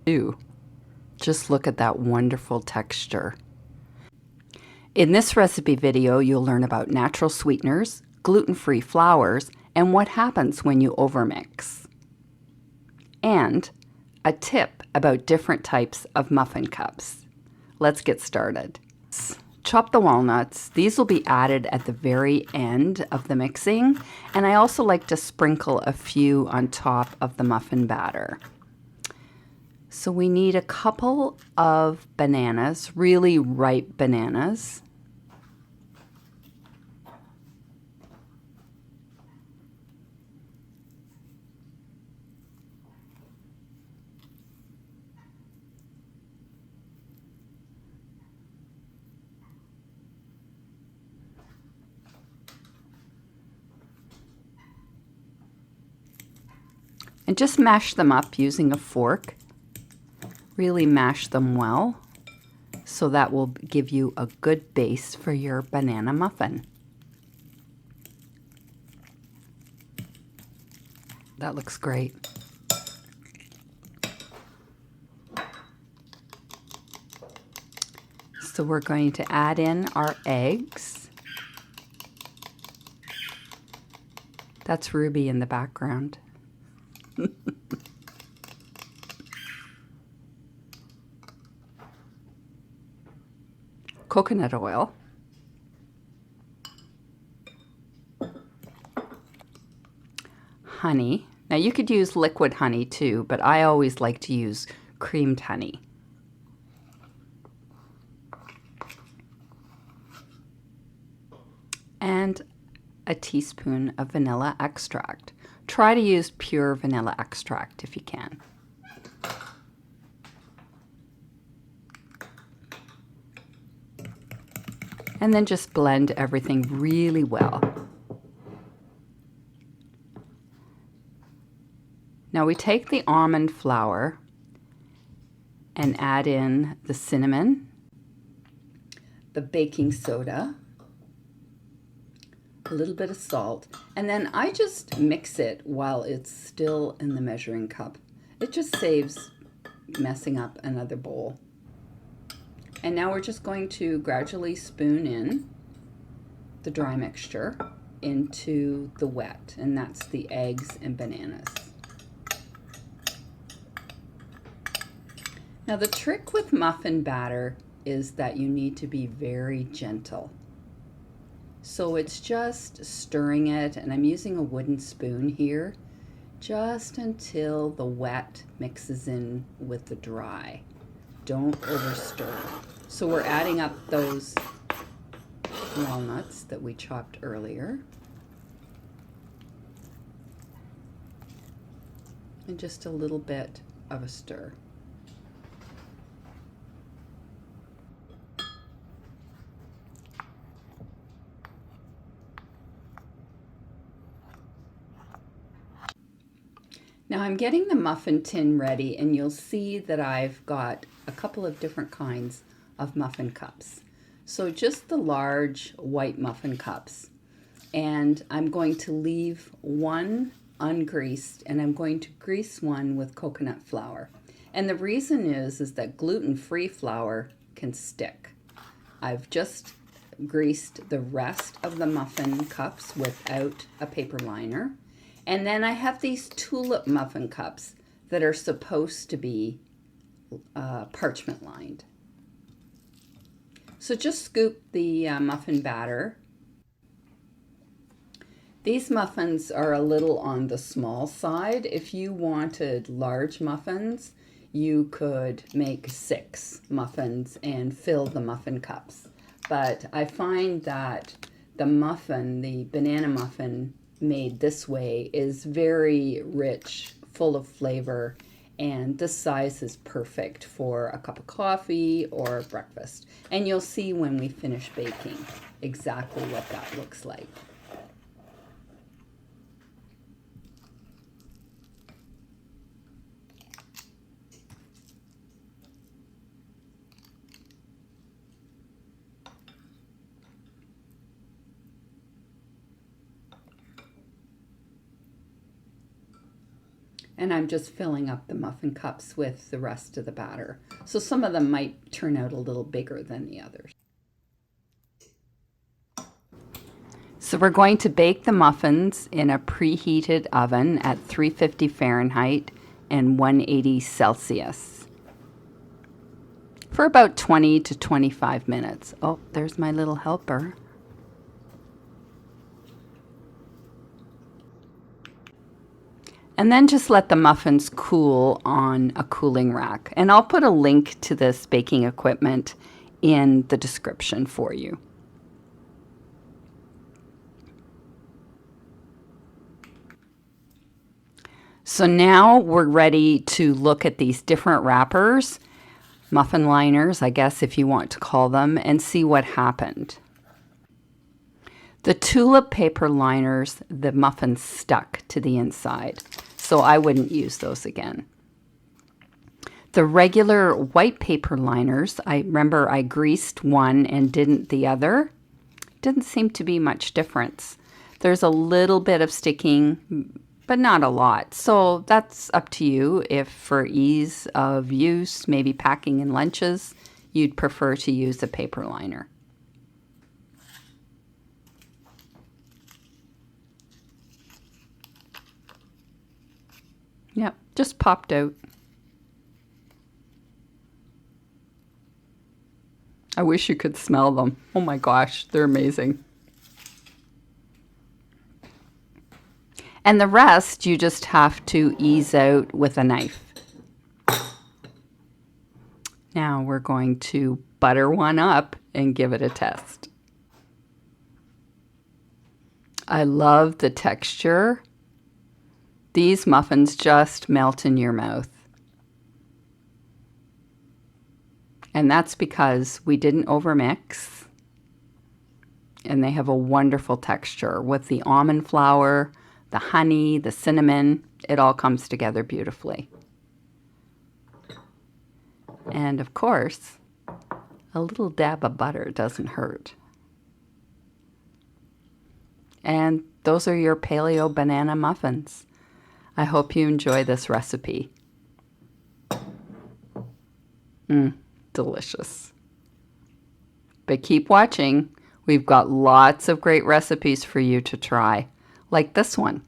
Ew. Just look at that wonderful texture. In this recipe video, you'll learn about natural sweeteners, gluten-free flours, and what happens when you overmix. And a tip about different types of muffin cups. Let's get started. Chop the walnuts. These will be added at the very end of the mixing, and I also like to sprinkle a few on top of the muffin batter. So we need a couple of bananas, really ripe bananas. And just mash them up using a fork. Really mash them well, so that will give you a good base for your banana muffin. That looks great. So we're going to add in our eggs. That's Ruby in the background. Coconut oil. Honey. Now you could use liquid honey too, but I always like to use creamed honey. And a teaspoon of vanilla extract. Try to use pure vanilla extract if you can. And then just blend everything really well. Now we take the almond flour and add in the cinnamon, the baking soda, a little bit of salt, and then I just mix it while it's still in the measuring cup. It just saves messing up another bowl. And now we're just going to gradually spoon in the dry mixture into the wet, and that's the eggs and bananas. Now the trick with muffin batter is that you need to be very gentle. So it's just stirring it, and I'm using a wooden spoon here, just until the wet mixes in with the dry. Don't overstir. So we're adding up those walnuts that we chopped earlier. And just a little bit of a stir. Now I'm getting the muffin tin ready, and you'll see that I've got a couple of different kinds of muffin cups. So just the large white muffin cups, and I'm going to leave one ungreased, and I'm going to grease one with coconut flour. And the reason is that gluten-free flour can stick. I've just greased the rest of the muffin cups without a paper liner. And then I have these tulip muffin cups that are supposed to be parchment lined. So just scoop the muffin batter. These muffins are a little on the small side. If you wanted large muffins, you could make 6 muffins and fill the muffin cups. But I find that the muffin, the banana muffin, made this way is very rich, full of flavor, and this size is perfect for a cup of coffee or breakfast. And you'll see when we finish baking exactly what that looks like. and I'm just filling up the muffin cups with the rest of the batter. So some of them might turn out a little bigger than the others. So we're going to bake the muffins in a preheated oven at 350 Fahrenheit and 180 Celsius for about 20 to 25 minutes. Oh, there's my little helper. And then just let the muffins cool on a cooling rack. And I'll put a link to this baking equipment in the description for you. So now we're ready to look at these different wrappers, muffin liners, I guess if you want to call them, and see what happened. The tulip paper liners, the muffins stuck to the inside, so I wouldn't use those again. The regular white paper liners, I remember I greased one and didn't the other. Didn't seem to be much difference. There's a little bit of sticking, but not a lot. So that's up to you. If for ease of use, maybe packing in lunches, you'd prefer to use a paper liner. Yep, just popped out. I wish you could smell them. Oh my gosh, they're amazing. And the rest you just have to ease out with a knife. Now we're going to butter one up and give it a test. I love the texture. These muffins just melt in your mouth. And that's because we didn't overmix. And they have a wonderful texture with the almond flour, the honey, the cinnamon. It all comes together beautifully. And of course, a little dab of butter doesn't hurt. And those are your paleo banana muffins. I hope you enjoy this recipe. Delicious. But keep watching. We've got lots of great recipes for you to try, like this one.